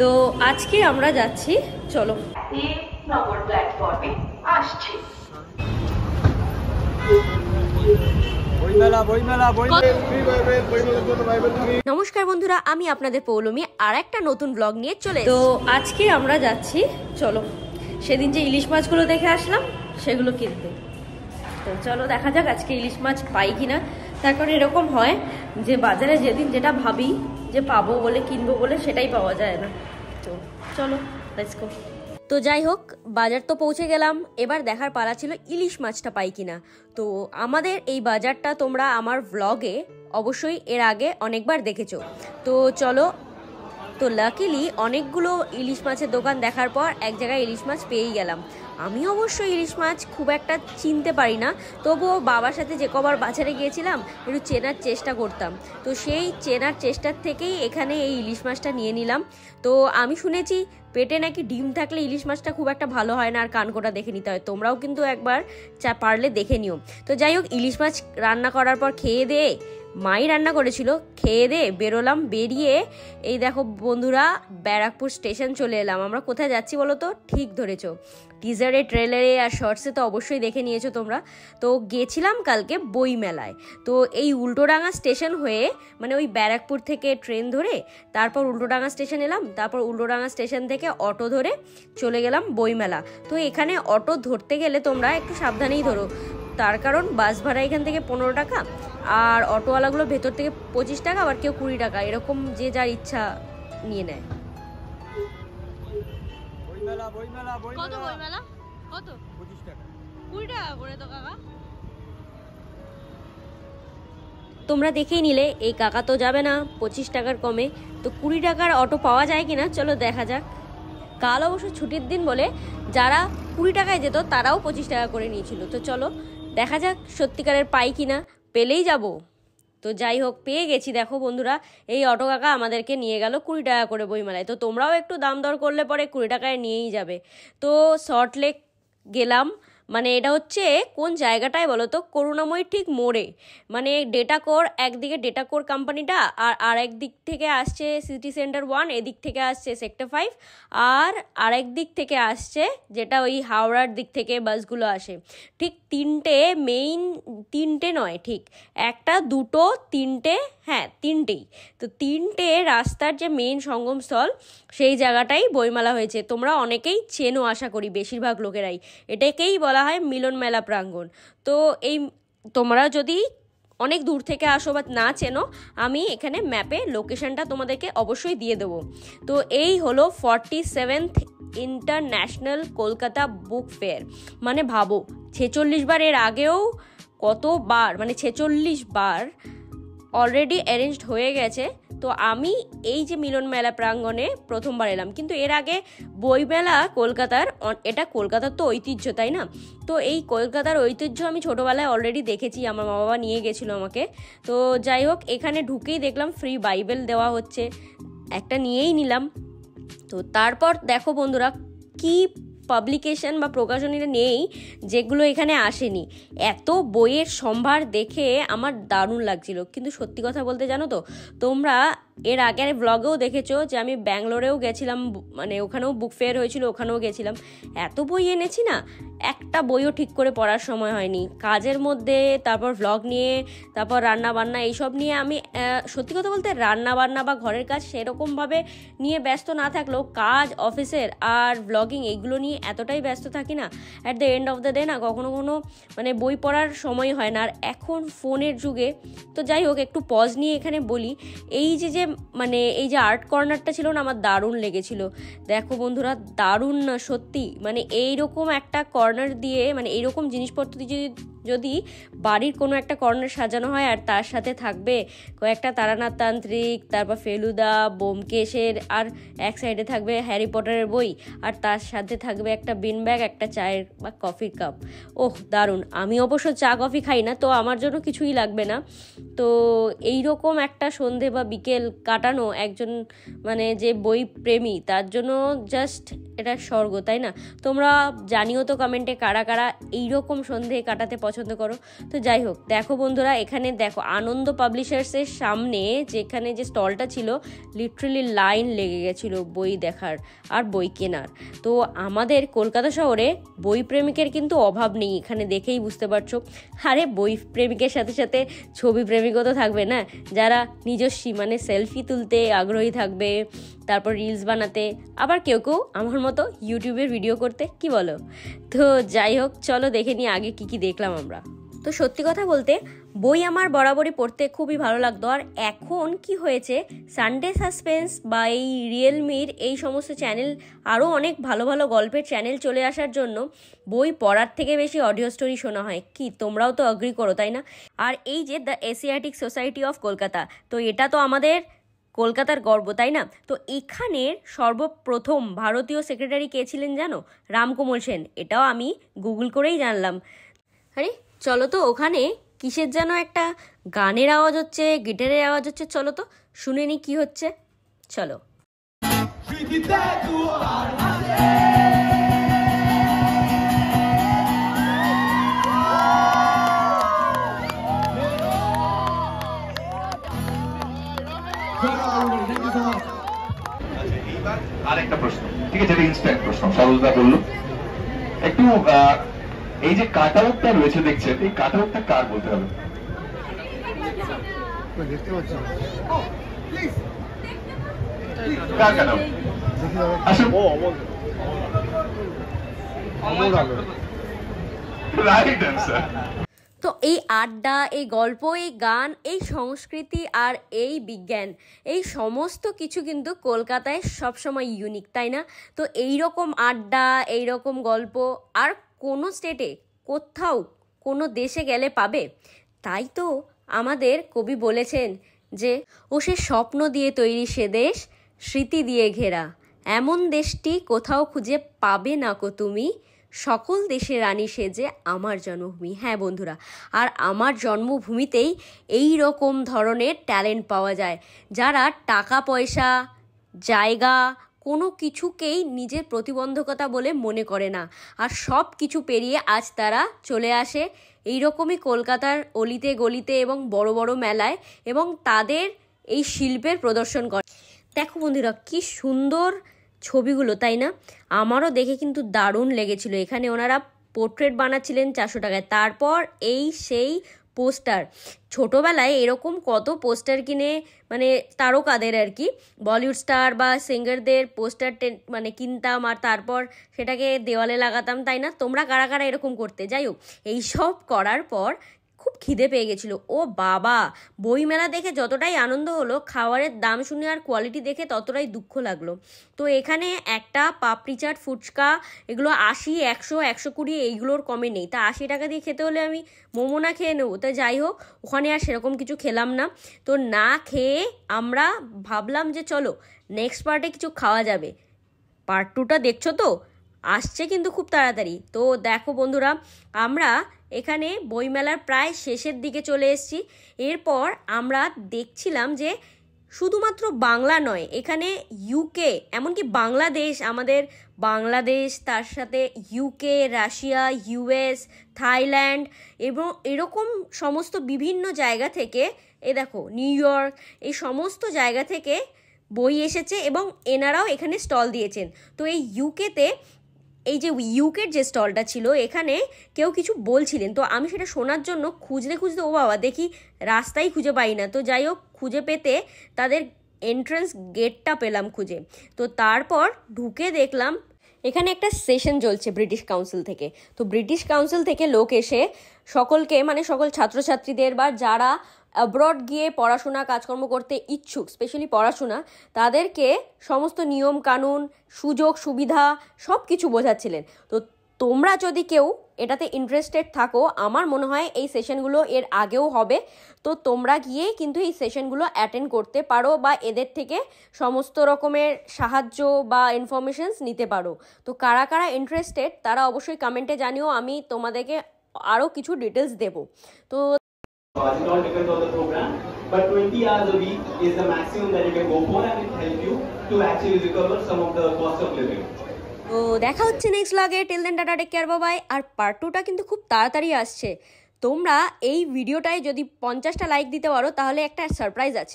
তো আজকে আমরা যাচ্ছি, চলো নম্বর প্ল্যাটফর্মে আসছি। নমস্কার বন্ধুরা, আমি আপনাদের পৌলমী আর একটা নতুন ব্লগ নিয়ে চলে। তো আজকে আমরা যাচ্ছি, চলো সেদিন যে ইলিশ মাছগুলো দেখে আসলাম সেগুলো কিনতে। তো চলো দেখা যাক আজকে ইলিশ মাছ পাই কিনা। তার কারণ এরকম হয় যে বাজারে যেদিন যেটা ভাবি যে পাবো বলে কিনবো বলে সেটাই পাওয়া যায় না। তো চলো লেটস গো। তো যাই হোক, বাজার তো পৌঁছে গেলাম, এবার দেখার পালা ছিল ইলিশ মাছটা পাই কিনা। তো আমাদের এই বাজারটা তোমরা আমার ভ্লগে অবশ্যই এর আগে অনেকবার দেখেছো। তো চলো, তো লাকিলি অনেকগুলো ইলিশ মাছের দোকান দেখার পর এক জায়গায় ইলিশ মাছ পেয়েই গেলাম। আমি অবশ্য ইলিশ মাছ খুব একটা চিনতে পারি না, তবুও বাবার সাথে যে কবার বাজারে গিয়েছিলাম একটু চেনার চেষ্টা করতাম। তো সেই চেনার চেষ্টার থেকেই এখানে এই ইলিশ মাছটা নিয়ে নিলাম। তো আমি শুনেছি পেটে নাকি ডিম থাকলে ইলিশ মাছটা খুব একটা ভালো হয় না, আর কানকোটা দেখে নিতে হয়। তোমরাও কিন্তু একবার পারলে দেখে নিও। তো যাই হোক, ইলিশ মাছ রান্না করার পর খেয়ে দিয়ে, মাই রান্না করেছিল, খেয়ে দিয়ে বেরোলাম। বেরিয়ে এই দেখো বন্ধুরা, ব্যারাকপুর স্টেশন চলে এলাম। আমরা কোথায় যাচ্ছি বলো তো? ঠিক ধরেছো, টিজারে, ট্রেলারে আর শর্টসে তো অবশ্যই দেখে নিয়েছো তোমরা। তো গেছিলাম কালকে বই মেলায়। তো এই উল্টোডাঙ্গা স্টেশন হয়ে, মানে ওই ব্যারাকপুর থেকে ট্রেন ধরে তারপর উল্টোডাঙ্গা স্টেশন এলাম, তারপর উল্টোডাঙ্গা স্টেশন থেকে অটো ধরে চলে গেলাম বইমেলা। তো এখানে অটো ধরতে গেলে তোমরা একটু সাবধানেই ধরো, তার কারণ বাস ভাড়া এখান থেকে 15 টাকা, আর অটোওয়ালাগুলো ভেতর থেকে 25 টাকা, আবার কেউ 20 টাকা, এরকম যে যার ইচ্ছা নিয়ে নেয়। কত বইমেলা? কত? 25 টাকা। 20 টাকা করে তো কাকা। তোমরা দেখেই নিলে এই কাকা তো যাবে না 25 টাকার কমে। তো 20 টাকার অটো পাওয়া যায় কিনা চলো দেখা যাক। কাল অবশ্য ছুটির দিন বলে যারা 20 টাকায় যেত তারাও 25 টাকা করে নিয়েছিল। তো চলো দেখা যাক সত্যিকারের পাই কিনা, পেলেই যাব। তো যাই হোক, পেয়ে গেছি। দেখো বন্ধুরা, এই অটো কাকা আমাদেরকে নিয়ে গেল 20 টাকা করে বইমেলায়। তো তোমরাও একটু দাম দর করলে পরে 20 টাকায় নিয়েই যাবে। তো সল্টলেক গেলাম, মানে এটা হচ্ছে কোন জায়গাটায় বলো তো? করুণাময়ী ঠিক মোড়ে। মানে ডেটাকোর একদিকে, ডেটাকোর কোম্পানিটা, আর আরেক দিক থেকে আসছে সিটি সেন্টার 1, এদিক থেকে আসছে সেক্টর 5, আর আরেক দিক থেকে আসছে যেটা ওই হাওড়ার দিক থেকে বাসগুলো আসে। ঠিক তিনটে মেইন, তিনটে নয় ঠিক একটা, দুটো, তিনটে, হ্যাঁ তিনটেই। তো তিনটে রাস্তার যে মেইন সঙ্গমস্থল, সেই জায়গাটাই বইমেলা হয়েছে। তোমরা অনেকেই চেনো আশা করি, বেশিরভাগ লোকেরাই। এটাকেই বলা হয় মিলন মেলা প্রাঙ্গণ। তো এই তোমরা যদি অনেক দূর থেকে আসো বা না চেনো, আমি এখানে ম্যাপে লোকেশনটা তোমাদেরকে অবশ্যই দিয়ে দেবো। তো এই হলো 47th international Kolkata book fair. মানে ভাবো, 46 বার, এর আগেও কতবার, মানে 46 বার অলরেডি অ্যারেঞ্জড হয়ে গেছে। তো আমি এই যে মিলন মেলা প্রাঙ্গণে প্রথমবার এলাম, কিন্তু এর আগে বইমেলা কলকাতার, এটা কলকাতার তো ঐতিহ্য তাই না? তো এই কলকাতার ঐতিহ্য আমি ছোটোবেলায় অলরেডি দেখেছি, আমার মা বাবা নিয়ে গেছিলো আমাকে। তো যাই হোক, এখানে ঢুকেই দেখলাম ফ্রি বাইবেল দেওয়া হচ্ছে, একটা নিয়েই নিলাম। তো তারপর দেখো বন্ধুরা, কি পাবলিকেশন বা প্রকাশনীরা নেই যেগুলো এখানে আসেনি। এত বইয়ের সম্ভার দেখে আমার দারুণ লাগছিল। কিন্তু সত্যি কথা বলতে জানো তো, তোমরা এর আগের ব্লগেও দেখেছো যে আমি ব্যাঙ্গালোরেও গেছিলাম, মানে ওখানেও বুক ফেয়ার হয়েছিল, ওখানেও গেছিলাম। এত বই এনেছি না, একটা বইও ঠিক করে পড়ার সময় হয়নি। কাজের মধ্যে, তারপর ভ্লগ নিয়ে, তারপর রান্না বান্না, এইসব নিয়ে আমি সত্যি কথা বলতে রান্না বান্না বা ঘরের কাজ সেরকমভাবে নিয়ে ব্যস্ত না থাকলেও কাজ, অফিসের আর ব্লগিং এইগুলো নিয়ে এতটাই ব্যস্ত থাকি না, at the end of the day না কখনো মানে বই পড়ার সময় হয় না। আর এখন ফোনের যুগে, তো যাই হোক একটু পজ নিয়ে এখানে বলি, এই যে মানে এই যে আর্ট কর্নারটা ছিল না, আমার দারুণ লেগেছিল। দেখো বন্ধুরা, দারুণ না সত্যি? মানে এইরকম একটা কর্নার দিয়ে, মানে এইরকম জিনিসপত্র দিয়ে যদি বাড়ির কোনো একটা কর্নার সাজানো হয়, আর তার সাথে থাকবে কয়েকটা তারানাথ তান্ত্রিক, তারপর ফেলুদা, ব্যোমকেশের, আর এক সাইডে থাকবে হ্যারি পটারের বই, আর তার সাথে থাকবে একটা বিন ব্যাগ, একটা চায়ের বা কফির কাপ। ওহ দারুণ! আমি অবশ্য চা কফি খাই না, তো আমার জন্য কিছুই লাগবে না। তো এইরকম একটা সন্ধে বা বিকেল কাটানো একজন মানে যে বই প্রেমী তার জন্য জাস্ট এটা স্বর্গ, তাই না? তোমরা জানিও তো কমেন্টে কারা কারা এইরকম সন্ধে কাটাতে পছন্দ পছন্দ করো। তো যাই হোক, দেখো বন্ধুরা, এখানে দেখো আনন্দ পাবলিশার্সের সামনে যেখানে যে স্টলটা ছিল, লিটারালি লাইন লেগে গেছিলো বই দেখার আর বই কেনার। তো আমাদের কলকাতা শহরে বই প্রেমিকের কিন্তু অভাব নেই, এখানে দেখেই বুঝতে পারছো। আরে বই প্রেমিকের সাথে সাথে ছবি প্রেমিকও তো থাকবে না, যারা নিজস্ব মানে সেলফি তুলতে আগ্রহী থাকবে, তারপর রিলস বানাতে, আবার কেউ কেউ আমার মতো ইউটিউবের ভিডিও করতে, কি বলো? তো যাই হোক, চলো দেখে নিই আগে কি দেখলাম আমরা। তো সত্যি কথা বলতে বই আমার বরাবরই পড়তে খুবই ভালো লাগতো। আর এখন কি হয়েছে, সানডে সাসপেন্স বা এই রিয়েলমির এই সমস্ত চ্যানেল, আরও অনেক ভালো ভালো গল্পের চ্যানেল চলে আসার জন্য বই পড়ার থেকে বেশি অডিও স্টোরি শোনা হয়। কি তোমরাও তো অ্যাগ্রি করো, তাই না? আর এই যে the Asiatic society of Kolkata, তো এটা তো আমাদের কলকাতার গর্ব, তাই না? তো এখানের সর্বপ্রথম ভারতীয় সেক্রেটারি কে ছিলেন জানো? রামকমল সেন। এটাও আমি গুগল করেই জানলাম। আরে চলো তো, ওখানে কিসের যেন একটা গানের আওয়াজ হচ্ছে, গিটারের আওয়াজ হচ্ছে, চলো তো শুনে নি কি হচ্ছে, চলো। আরেকটা প্রশ্ন, ঠিক আছে, ইনস্ট্যান্ট প্রশ্ন, সরলতা বললো একটু, এই যে কাট আউটটা রয়েছে দেখছেন, এই কাট আউটটা কার বলতে হবে? দেখতে পাচ্ছি কার কাট আউট? আসলে রাইট অ্যান্সার। তো এই আড্ডা, এই গল্প, এই গান, এই সংস্কৃতি আর এই বিজ্ঞান, এই সমস্ত কিছু কিন্তু কলকাতায় সবসময় ইউনিক, তাই না? তো এই রকম আড্ডা, এই রকম গল্প আর কোনো স্টেটে, কোথাও, কোনো দেশে গেলে পাবে। তাই তো আমাদের কবি বলেছেন যে, ও সে স্বপ্ন দিয়ে তৈরি সে দেশ, স্মৃতি দিয়ে ঘেরা, এমন দেশটি কোথাও খুঁজে পাবে না কো তুমি, সকল দেশের রানী সেজে আমার জন্মভূমি। হ্যাঁ বন্ধুরা, আর আমার জন্মভূমিতেই এই রকম ধরনের ট্যালেন্ট পাওয়া যায়, যারা টাকা পয়সা, জায়গা, কোনো কিছুকেই নিজের প্রতিবন্ধকতা বলে মনে করে না, আর সব কিছু পেরিয়ে আজ তারা চলে আসে এইরকমই কলকাতার অলিতে গলিতে এবং বড় বড় মেলায়, এবং তাদের এই শিল্পের প্রদর্শন করে। দেখো বন্ধুরা, কি সুন্দর ছবিগুলো, তাই না? আমারও দেখে কিন্তু দারুণ লেগেছিল। এখানে ওনারা পোর্ট্রেট বানাচ্ছিলেন 400 টাকায়। তারপর এই সেই পোস্টার, ছোটোবেলায় এরকম কত পোস্টার কিনে, মানে তারকাদের আর কি, বলিউড স্টার বা সিঙ্গারদের পোস্টার মানে কিনতাম, আর তারপর সেটাকে দেওয়ালে লাগাতাম, তাই না? তোমরা কারা কারা এরকম করতে? যাই হোক, এইসব করার পর খুব খিদে পেয়ে গেছিলো। ও বাবা, বইমেলা দেখে যতটাই আনন্দ হলো, খাবারের দাম শুনে আর কোয়ালিটি দেখে ততটাই দুঃখ লাগলো। তো এখানে একটা পাপড়ি চাট, ফুচকা, এগুলো 80, 100, 120 এইগুলোর কমে নেই। তা 80 টাকা দিয়ে খেতে হলে আমি মোমো না খেয়ে নেবো? তা যাই হোক, ওখানে আর সেরকম কিছু খেলাম না। তো না খেয়ে আমরা ভাবলাম যে চলো নেক্সট পার্টে কিছু খাওয়া যাবে। পার্ট 2টা দেখছো তো, আসছে কিন্তু খুব তাড়াতাড়ি। তো দেখো বন্ধুরা, আমরা এখানে বইমেলার প্রায় শেষের দিকে চলে এসেছি। এরপর আমরা দেখছিলাম যে শুধুমাত্র বাংলা নয়, এখানে ইউকে, এমনকি বাংলাদেশ, আমাদের বাংলাদেশ, তার সাথে ইউকে, রাশিয়া, ইউএস, থাইল্যান্ড এবং এরকম সমস্ত বিভিন্ন জায়গা থেকে, এ দেখো নিউ ইয়র্ক, এই সমস্ত জায়গা থেকে বই এসেছে এবং এনারাও এখানে স্টল দিয়েছেন। তো এই ইউকেতে, এই যে ইউকের যে স্টলটা ছিল, এখানে কেউ কিছু বলছিলেন, তো আমি সেটা শোনার জন্য খুঁজতে খুঁজতে, ও বাবা, দেখি রাস্তাই খুঁজে পাই না। তো যাই হোক, খুঁজে পেতে তাদের এন্ট্রান্স গেটটা পেলাম খুঁজে। তো তারপর ঢুকে দেখলাম এখানে একটা সেশন চলছে ব্রিটিশ কাউন্সিল থেকে। তো ব্রিটিশ কাউন্সিল থেকে লোক এসে সকলকে, মানে সকল ছাত্রছাত্রীদের বা যারা অ্যাব্রড গিয়ে পড়াশোনা কাজকর্ম করতে ইচ্ছুক, স্পেশালি পড়াশোনা, তাদেরকে সমস্ত নিয়ম কানুন, সুযোগ সুবিধা সব কিছু বোঝাচ্ছিলেন। তো তোমরা যদি কেউ এটাতে ইন্টারেস্টেড থাকো, আমার মনে হয় এই সেশনগুলো এর আগেও হবে, তো তোমরা গিয়ে কিন্তু এই সেশনগুলো অ্যাটেন্ড করতে পারো বা এদের থেকে সমস্ত রকমের সাহায্য বা ইনফরমেশনস নিতে পারো। তো কারা কারা ইন্টারেস্টেড তারা অবশ্যই কমেন্টে জানিও, আমি তোমাদেরকে আরও কিছু ডিটেলস দেবো। তো it all depends on the program, but 20 hours a week is the maximum that you can go for, and it helps you to actually recover some of the cost of living. তো দেখা হচ্ছে next ব্লগে। Till then tata, take care, bye bye. আর part 2টা কিন্তু খুব তাড়াতাড়ি আসছে, তোমরা এই ভিডিওটায় যদি 50টা লাইক দিতে পারো তাহলে একটা সারপ্রাইজ আছে।